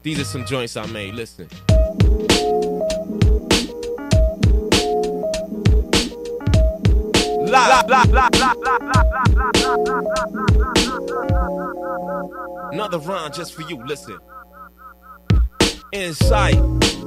These are some joints I made, listen. Another rhyme just for you, listen. Insight.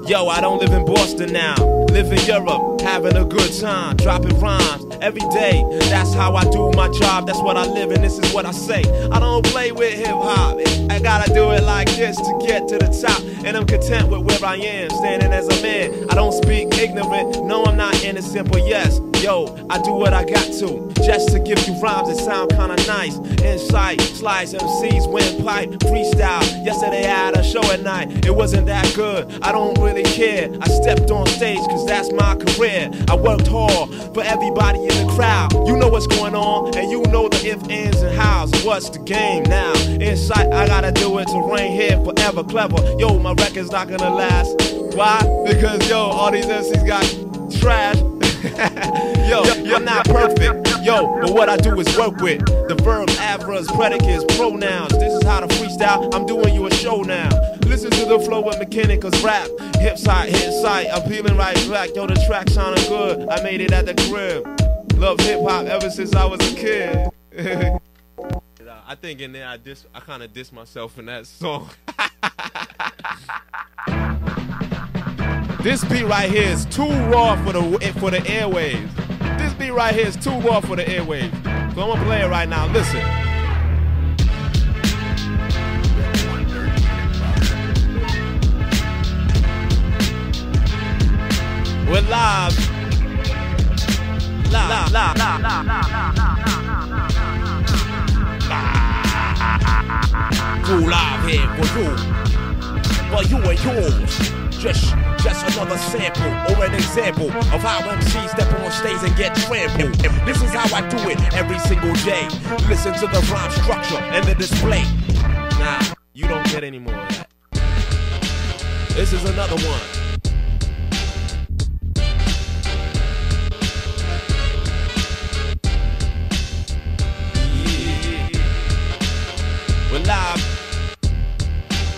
Yo, I don't live in Boston now. Live in Europe, having a good time, dropping rhymes every day. That's how I do my job, that's what I live and this is what I say. I don't play with hip-hop, I gotta do it like this to get to the top. And I'm content with where I am, standing as a man. I don't speak ignorant, no I'm not innocent, but yes, yo, I do what I got to, just to give you rhymes that sound kinda nice. Insight, slice MCs, windpipe, freestyle. Yesterday I had a show at night, it wasn't that good, I don't really care. I stepped on stage cause that's my career. I worked hard for everybody in the crowd. You know what's going on, and you know the ifs, ands, and hows. What's the game now? Insight, I gotta do it to reign here forever. Clever, yo, my record's not gonna last. Why? Because yo, all these MCs got trash. Yo, I'm not perfect, yo, but what I do is work with the verbs, adverbs, predicates, pronouns. This is how to freestyle, I'm doing you a show now. Listen to the flow of Mechanicals rap. Hip side, hit side, I'm peeling right back. Yo, the track sounding good, I made it at the crib. Love hip hop ever since I was a kid. I think in there I kinda dissed myself in that song. This beat right here is too raw for the airwaves. This beat right here is too raw for the airwaves. So I'm gonna play it right now. Listen. We're live. Too live here for you. For you and yours. Just another sample or an example of how MCs step on stage and get trampled. This is how I do it every single day. Listen to the rhyme structure and the display. Nah, you don't get any more of that. This is another one. We're live.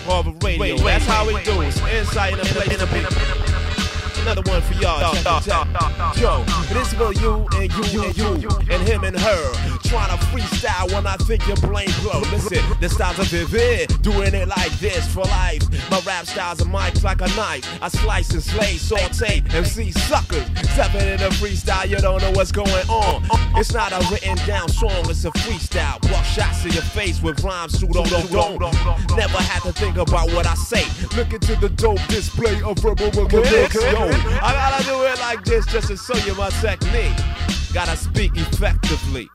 Harvard Radio. That's how we do it. Insight in a beat. Another one for y'all. Yo, this for you and you and you and him and her. Trying to freestyle when I think your brain blow. Listen, the styles are vivid, doing it like this for life. My rap styles are mics like a knife. I slice and slay, saute, MC suckers. Stepping in a freestyle, you don't know what's going on. It's not a written down song, it's a freestyle. Block shots to your face with rhymes suit on the dome. Never had to think about what I say. Look into the dope display of verbal mechanics. Yo, I gotta do it like this just to show you my technique. Gotta speak effectively.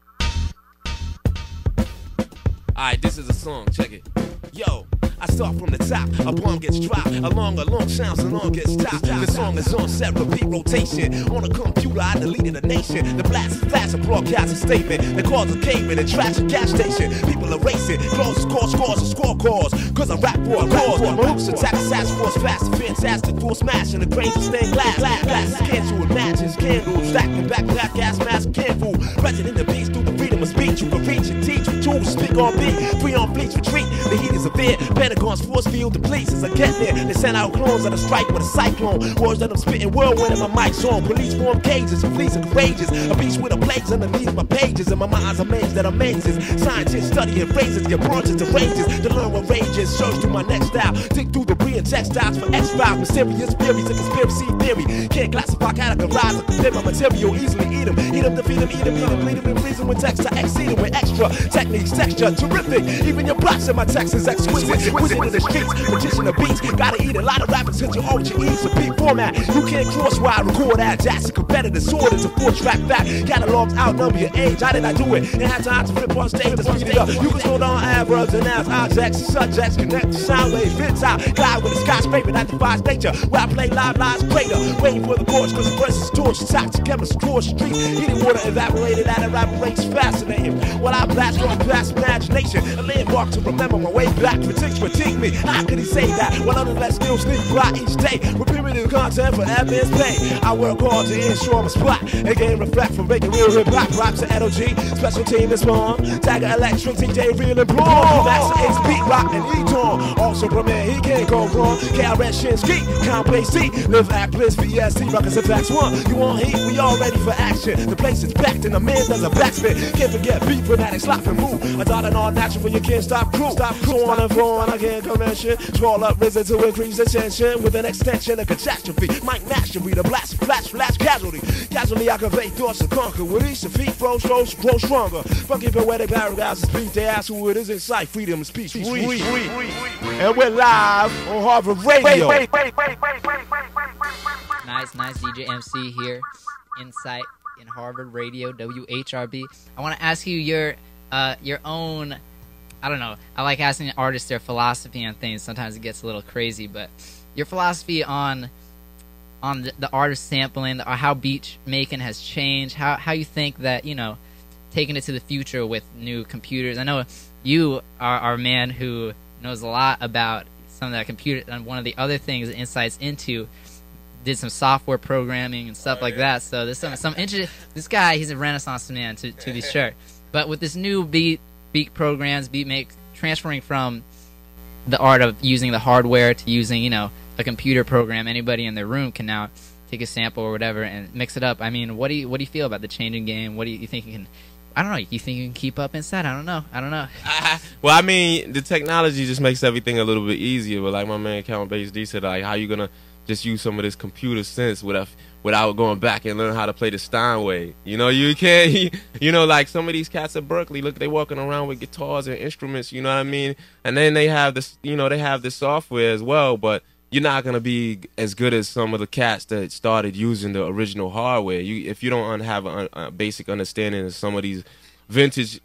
Alright, this is a song, check it. Yo, I start from the top, a bomb gets dropped, a long sounds, a long gets stopped. The song is on set, repeat rotation. On a computer, I deleted a nation. The blast is fast, a broadcast a statement. The cars are caving, and trash a gas station. People are racing, close scores, and score calls. Cause I rap for a cause. My hooks attack the task force fast, fantastic, full smash, and the grains of stained glass. Glass can't you imagine, candles, stacking back, gas mask, can't fool. President the beast through the freedom of speech. You can reach and teach with tools, speak on beat. Free on fleets, retreat, the heat is severe. Pentagon's force field depletes as I get there. They send out clones of the strike with a cyclone. Words that I'm spitting whirlwind and my mic's on. Police form cages, and police are courageous. A beast with a plagues underneath my pages. And my mind's amazed that amazes. Scientists studying phrases, your branches to ranges. To learn what rages, search through my next style. Dig through debris and textiles for X-Files. Mysterious theories and conspiracy theory. Can't classify, categorize, or compare my material. Easily eat them, defeat them, eat them, bleed them, and freeze them with text. I exceed them with extra techniques, texture, terrific. Even your blocks in my text is exquisite. Wizard in the streets, magician of beats. Gotta eat a lot of rappers since you all what you eat. So beat format, you can't cross where I record at. Jackson competitor, sword is a 4-track back. Catalogs outnumber your age. How did I do it? And had time to flip on stage to speed it up. You can hold on adverbs and nouns, objects, subjects, connect to sound waves. Fits out, glide with a skyscraper that defies nature. Where I play live lies greater. Waiting for the chorus, cause the verse is torch. Toxic chemist, cross streets. Heating water evaporated that evaporates fascinating. While I blast on past imagination. A landmark to remember my way back. Critique me. How could he say that? When nonetheless still sneak by each day. With primitive content for advance pay. I work hard to ensure my spot. A game reflect from making real hip hop. Raps to LG. Special team is spawn. Tiger Electric, TJ Real and Blonde. Max Ace, Beat Rock and E-Torn. Paul Superman, he can't go wrong. KRS Shinsky, Complex C, Live Act Bliss, VST, Ruckus and Facts 1. You want heat, we all ready for action. The place is packed and the man does a backspin. Can't forget beat fanatic, slap and move. I thought it all natural when you can't stop crew. So on and on, I can't mention. Scroll up, risen to increase the tension with an extension of catastrophe. Mike mastery, the blast, flash, casualty. Casually, I convey thoughts to conquer. With each defeat, grow stronger. Funky poetic paragraphs is beat. They ask who it is in sight. Freedom of speech. And we're live on Harvard Radio. Nice DJ MC here. Insight in Harvard Radio, WHRB. I want to ask you your own, I don't know, I like asking artists their philosophy on things. Sometimes it gets a little crazy, but your philosophy on the art of sampling, or how beat making has changed, how you think that, you know, taking it to the future with new computers. I know you are a man who knows a lot about some of that computer, and one of the other things, Insight's into, did some software programming and stuff like that. So there's some interest. This guy, he's a renaissance man to be sure. But with this new beat programs, transferring from the art of using the hardware to using, you know, a computer program, anybody in their room can now take a sample or whatever and mix it up. I mean, what do you feel about the changing game? What do you think you can? I don't know. You think you can keep up inside? I don't know. Well, I mean, the technology just makes everything a little bit easier. But like my man Count Bass D said, like, how you gonna just use some of this computer sense without going back and learn how to play the Steinway? You know, you can't. You know, like some of these cats at Berkeley, look, they walking around with guitars and instruments. You know what I mean? And then they have this. You know, they have this software as well, but you're not gonna be as good as some of the cats that started using the original hardware. If you don't have a basic understanding of some of these vintage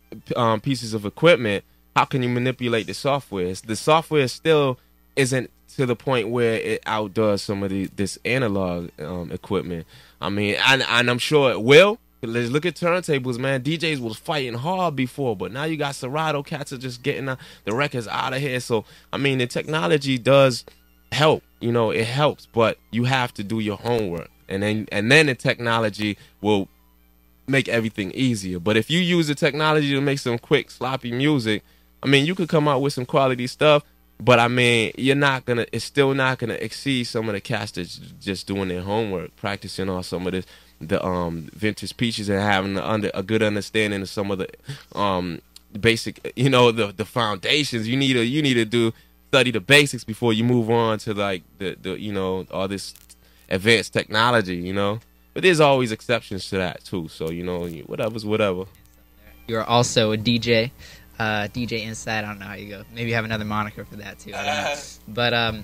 pieces of equipment, how can you manipulate the software? The software still isn't to the point where it outdoes some of this analog equipment. I mean, and I'm sure it will. Let's look at turntables, man. DJs was fighting hard before, but now you got Serato cats are just getting the records out of here. So, I mean, the technology does help, you know, it helps, but you have to do your homework, and then the technology will make everything easier. But if you use the technology to make some quick sloppy music, I mean, you could come out with some quality stuff, but I mean, it's still not gonna exceed some of the cats that's just doing their homework, practicing on some of the vintage pieces and having a good understanding of some of the basic, you know, the foundations. You need to study the basics before you move on to like the you know, all this advanced technology, you know. But there's always exceptions to that too. So, you know, whatever's whatever. You're also a DJ, DJ Insight. I don't know how you go. Maybe you have another moniker for that too. I don't know.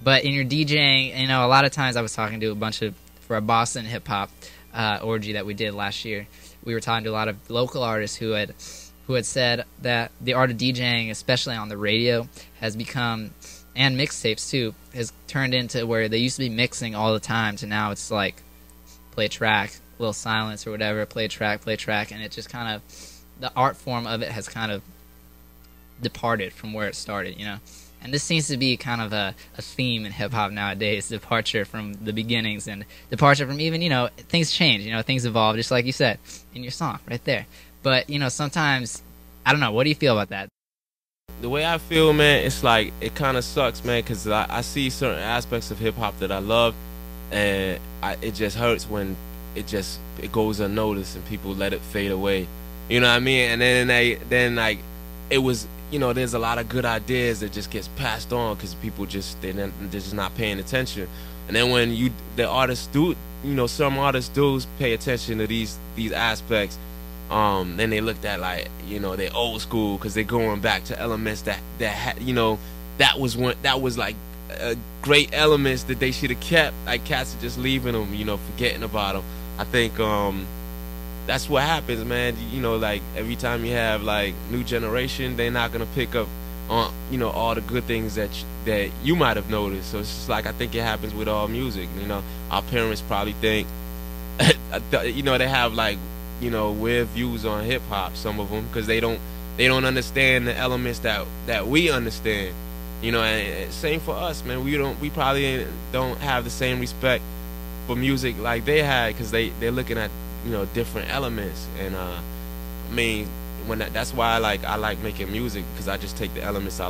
But in your DJing, you know, a lot of times I was talking to for a Boston hip hop orgy that we did last year. We were talking to a lot of local artists who had said that the art of DJing, especially on the radio, has become, and mixtapes too, has turned into where they used to be mixing all the time to now it's like play a track, a little silence or whatever, play a track, and it just kind of, the art form of it has kind of departed from where it started, you know. And this seems to be kind of a theme in hip-hop nowadays, departure from the beginnings and departure from even, you know, things change, you know, things evolve, just like you said in your song right there. But, you know, sometimes, I don't know, what do you feel about that? The way I feel, man, it's like, it kind of sucks, man, because I see certain aspects of hip-hop that I love, and it just hurts when it goes unnoticed and people let it fade away. You know what I mean? And then like, it was, you know, there's a lot of good ideas that just gets passed on because people they're just not paying attention. And then when the artists do, you know, some artists do pay attention to these aspects, then they looked at, like, you know, they're old school because they're going back to elements that you know, that was like great elements that they should have kept. Like, cats are just leaving them, you know, forgetting about them. I think that's what happens, man. You know, like, every time you have like new generation, they're not gonna pick up on, you know, all the good things that you might have noticed. So it's just like, I think it happens with all music. You know, our parents probably think, you know, they have like, you know, weird views on hip hop, some of them, because they don't understand the elements that we understand. You know, and same for us, man. We probably don't have the same respect for music like they had, because they're looking at, you know, different elements. And I mean, that's why I like making music, because I just take the elements I